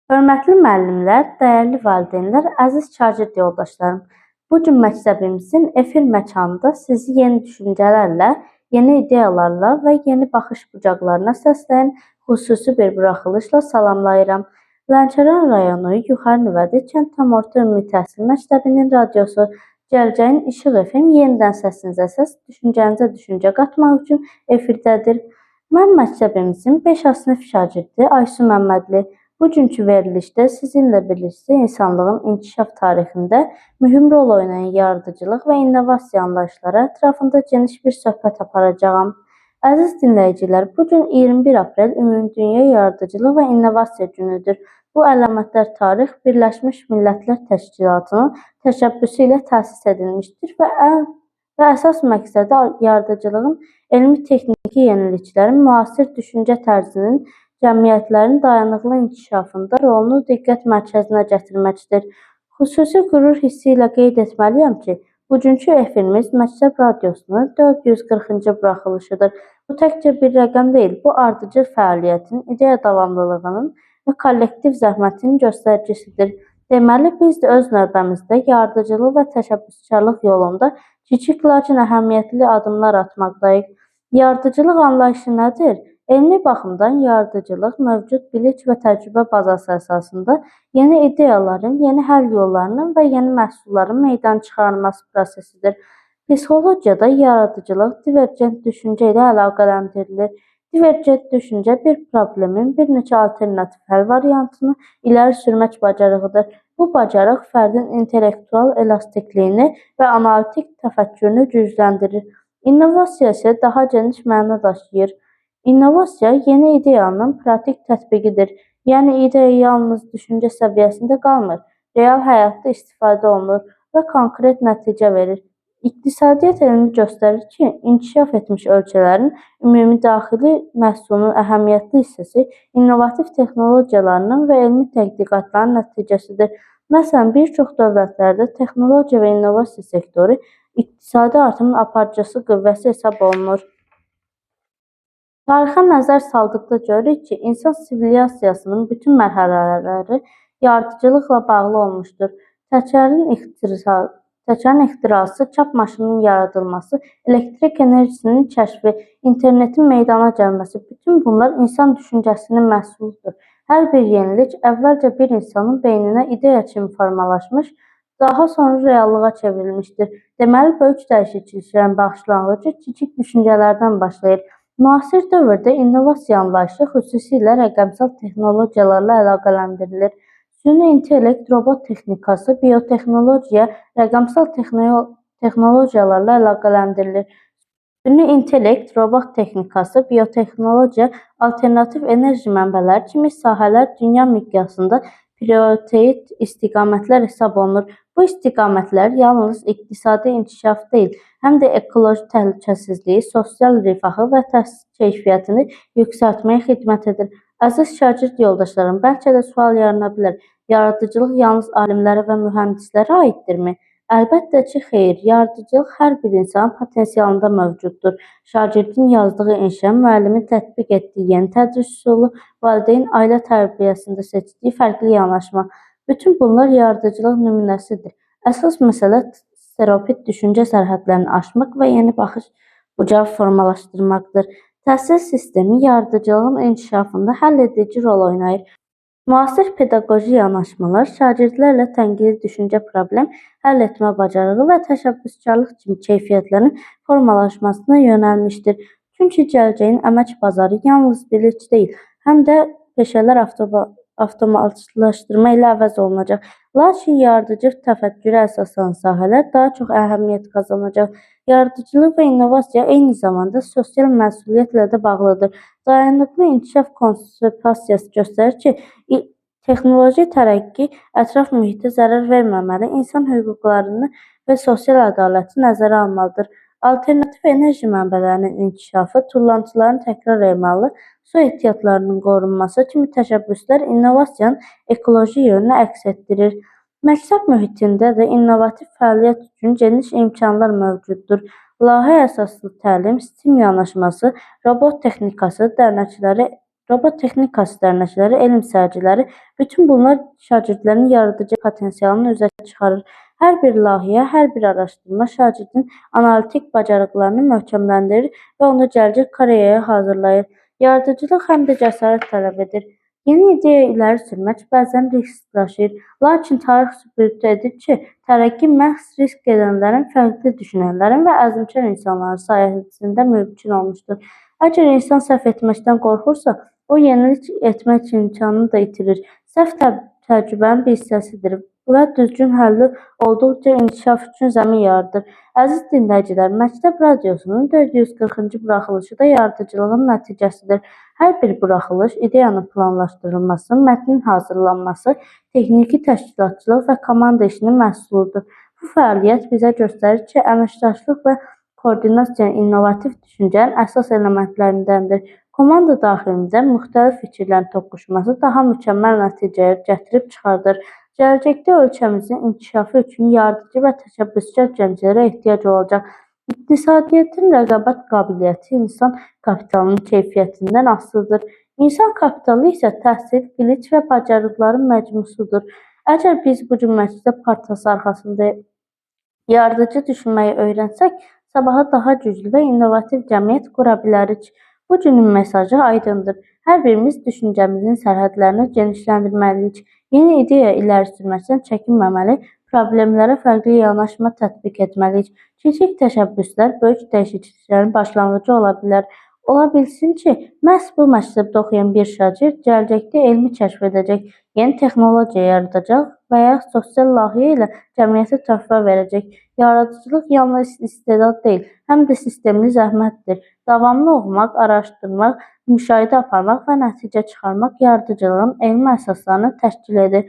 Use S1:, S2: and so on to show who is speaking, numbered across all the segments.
S1: Hörmətli müəllimlər, dəyərli valideynlər, əziz şagird yoldaşlarım. Bu gün məktəbimizin efir məkanında sizi yeni düşüncələrlə, yeni ideyalarla və yeni baxış bucaqlarına səsləyən xüsusi bir buraxılışla salamlayıram. Lənkəran rayonu Yuxarı Nüvədi Kənd Tam Orta Ümumi Təhsil Məktəbinin radiosu Gələcəyin İşıq FM yenidən səsinizə səs, düşüncənizə düşüncə qatmaq üçün efirdədir. Mən məktəbimizin 5A sinif şagirdi Aysu Məmmədli. Bugünkü verilişdə sizinlə birlikdə insanlığın inkişaf tarixində mühüm rol oynayan yaradıcılıq və innovasiya anlayışları ətrafında geniş bir söhbət aparacağam. Əziz dinləyicilər, bugün 21 aprel Ümumdünya Yaradıcılıq və İnnovasiya günüdür. Bu əlamətdar tarix Birləşmiş Millətlər Təşkilatının təşəbbüsü ilə təsis edilmişdir və əsas məqsədi yaradıcılığın, elmi-texniki yeniliklərin, müasir düşüncə tərzinin cəmiyyətlərin dayanıqlı inkişafında rolunu diqqət mərkəzinə gətirməkdir. Xüsusi qürur hissi ilə qeyd etməliyəm ki, bugünkü efirimiz məktəb radiosunun 440-cı buraxılışıdır. Bu təkcə bir rəqəm deyil, bu ardıcıl fəaliyyətin, ideya davamlılığının və kollektiv zəhmətin göstəricisidir. Deməli, biz də öz növbəmizdə yaradıcılıq və təşəbbüskarlıq yolunda kiçik lakin əhəmiyyətli addımlar atmaqdayıq. Yaradıcılıq anlayışı nədir? Elmi baxımdan yaradıcılıq mövcud bilik və təcrübə bazası əsasında yeni ideyaların, yeni həll yollarının və yeni məhsulların meydana çıxarılması prosesidir. Psixologiyada yaradıcılıq divergent düşüncə ilə əlaqələndirilir. Divergent düşüncə bir problemin bir neçə alternativ həll variantını iləri sürmək bacarığıdır. Bu bacarıq fərdin intellektual elastikliyini və analitik təfəkkürünü gücləndirir. İnnovasiya isə daha geniş məna daşıyır. İnnovasiya yeni ideyanın pratik tətbiqidir. Yəni, ideya yalnız düşüncə səviyyəsində qalmır, real həyatda istifadə olunur və konkret nəticə verir. İqtisadiyyat elmi göstərir ki, inkişaf etmiş ölkələrin ümumi daxili məhsulunun əhəmiyyətli hissəsi innovativ texnologiyalarının və elmi tədqiqatların nəticəsidir. Məsələn, bir çox dövlətlərdə texnologiya və innovasiya sektoru iqtisadi artımın aparıcısı qüvvəsi hesab olunur. Tarixə nəzər saldıqda görürük ki, insan sivilisasiyasının bütün mərhələləri yaradıcılıqla bağlı olmuşdur. Təkərin ixtirası, çap maşınının yaradılması, elektrik enerjisinin kəşfi, internetin meydana gəlməsi, bütün bunlar insan düşüncəsinin məhsuludur. Hər bir yenilik əvvəlcə bir insanın beyninə ideya kimi formalaşmış, daha sonra reallığa çevrilmişdir. Deməli, böyük dəyişikliklərin başlanğıcı kiçik düşüncələrdən başlayır. Müasir dövrdə innovasiya anlayışı xüsusilə rəqəmsal texnologiyalarla əlaqələndirilir. Süni intellekt, robot texnikası, biotexnologiya rəqəmsal texnologiyalarla əlaqələndirilir. Süni intellekt, robot texnikası, biotexnologiya, alternativ enerji mənbələri kimi sahələr dünya miqyasında prioritet istiqamətlər hesab olunur. Bu istiqamətlər yalnız iqtisadi inkişaf deyil, həm də ekoloji təhlükəsizliyi, sosial rifahı və təhsil keyfiyyətini yüksəltməyə xidmət edir. Əziz şagird yoldaşlarım, bəlkə də sual yarana bilər, yaradıcılıq yalnız alimlərə və mühəndislərə aiddirmi? Əlbəttə ki, xeyr, yaradıcılıq hər bir insanın potensialında mövcuddur. Şagirdin yazdığı inşa, müəllimin tətbiq etdiyi yeni tədris üsulu, valideyn ailə tərbiyəsində seçdiyi fərqli yanaşma. Bütün bunlar yaradıcılıq nümunəsidir. Əsas məsələ stereotip düşüncə sərhədlərini aşmaq və yeni baxış bucağı formalaşdırmaqdır. Təhsil sistemi yaradıcılığın inkişafında həll edici rol oynayır. Müasir pedaqoji yanaşmalar şagirdlərlə tənqidi düşüncə, problem həll etmə bacarığı və təşəbbüskarlıq kimi keyfiyyətlərin formalaşmasına yönəlmişdir. Çünki gələcəyin əmək bazarı yalnız bilik deyil, həm də peşələr avtomatlaşdırma ilə əvəz olunacaq. Lakin yaradıcı təfəkkürə əsaslanan sahələr daha çox əhəmiyyət qazanacaq. Yaradıcılıq və innovasiya eyni zamanda sosial məsuliyyətlə də bağlıdır. Dayanıqlı inkişaf konsepsiyası göstərir ki, texnoloji tərəqqi ətraf mühitə zərər verməməli, insan hüquqlarını və sosial ədaləti nəzərə almalıdır. Alternativ enerji mənbələrinin inkişafı, tullantıların təkrar emalı, su ehtiyatlarının qorunması kimi təşəbbüslər innovasiyanın ekoloji yönünü əks etdirir. Məktəb mühitində də innovativ fəaliyyət üçün geniş imkanlar mövcuddur. Layihə əsaslı təlim, STEM yanaşması, robot texnikası dərnəkləri robot texnika sərnişləri, elm sərgiləri, bütün bunlar şagirdlərin yaradıcı potensialını üzə çıxarır. Hər bir layihə, hər bir araşdırma şagirdin analitik bacarıqlarını möhkəmləndirir və onu gələcək karyeraya hazırlayır. Yaradıcılıq həm də cəsarət tələb edir. Yeni ideya irəli sürmək bəzən risk daşıyır, lakin tarix sübut edir ki, tərəqqi məhz risk edənlərin, fərqli düşünənlərin və əzmkər insanların sayəsində mümkün olmuşdur. Əgər insan səhv etməkdən qorxursa, o yenilik etmək imkanını da itirir. Səhv təcrübənin bir hissəsidir və düzgün həlli olduqca inkişaf üçün zəmin yaradır. Əziz dinləyicilər, Məktəb Radiosunun 440-cı buraxılışı da yaradıcılığın nəticəsidir. Hər bir buraxılış ideyanın planlaşdırılması, mətnin hazırlanması, texniki təşkilatçılıq və komanda işinin məhsuludur. Bu fəaliyyət bizə göstərir ki, əməkdaşlıq və koordinasiya innovativ düşüncənin əsas elementlərindəndir. Komanda daxilində müxtəlif fikirlərin toqquşması daha mükəmməl nəticəyə gətirib çıxardır. Gələcəkdə ölkəmizin inkişafı üçün yaradıcı və təşəbbüskar gənclərə ehtiyac olacaq. İqtisadiyyatın rəqabət qabiliyyəti insan kapitalının keyfiyyətindən asılıdır. İnsan kapitalı isə təhsil, bilik və bacarıqların məcmusudur. Əgər biz bu gün məktəb partası arxasında yaradıcı düşünməyi öyrənsək, sabaha daha güclü və innovativ cəmiyyət qura bilərik. Bu günün mesajı aydındır. Hər birimiz düşüncəmizin sərhədlərini genişləndirməliyik. Yeni ideya irəli sürməkdən çəkinməməli, problemlərə fərqli yanaşma tətbiq etməliyik. Kiçik təşəbbüslər böyük dəyişikliklərin başlanğıcı ola bilər. Ola bilsin ki, məhz bu məktəbdə oxuyan bir şagird gələcəkdə elmi kəşf edəcək, yeni texnologiya yaradacaq və ya sosial layihə ilə cəmiyyətə töhfə verəcək. Yaradıcılıq yalnız istedad deyil, həm də sistemli zəhmətdir. Davamlı oxumaq, araşdırmaq, müşahidə aparmaq və nəticə çıxarmaq yaradıcılığın elmi əsaslarını təşkil edir.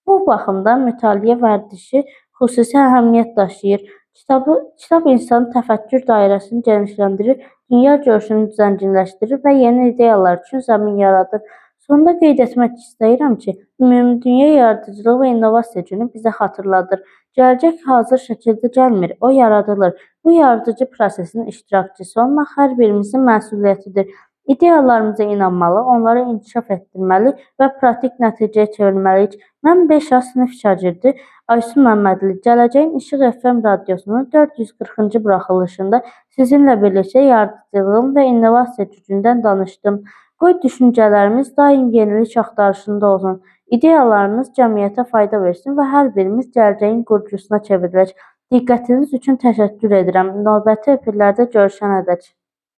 S1: Bu baxımdan mütaliə vərdişi xüsusi əhəmiyyət daşıyır. Kitab insanın təfəkkür dairəsini genişləndirir, dünya görüşünü zənginləşdirir və yeni ideyalar üçün zəmin yaradır. Sonda qeyd etmək istəyirəm ki, Ümumdünya Yaradıcılıq və İnnovasiya Günü bizə xatırladır. Gələcək hazır şəkildə gəlmir, o yaradılır. Bu yaradıcı prosesin iştirakçısı olmaq hər birimizin məsuliyyətidir. İdeyalarımıza inanmalı, onları inkişaf etdirməli və pratik nəticəyə çevirməliyik. Mən 5A sinif şagirdi Aysu Məmmədli, Gələcəyin İşıq FM radiosunun 440-cı buraxılışında sizinlə birlikdə yaradıcılığın və innovasiya gücündən danışdım. Qoy düşüncələrimiz daim yenilik axtarışında olsun. İdeyalarımız cəmiyyətə fayda versin və hər birimiz gələcəyin qurucusuna çevrilək. Diqqətiniz üçün təşəkkür edirəm. Növbəti efirlərdə görüşənədək.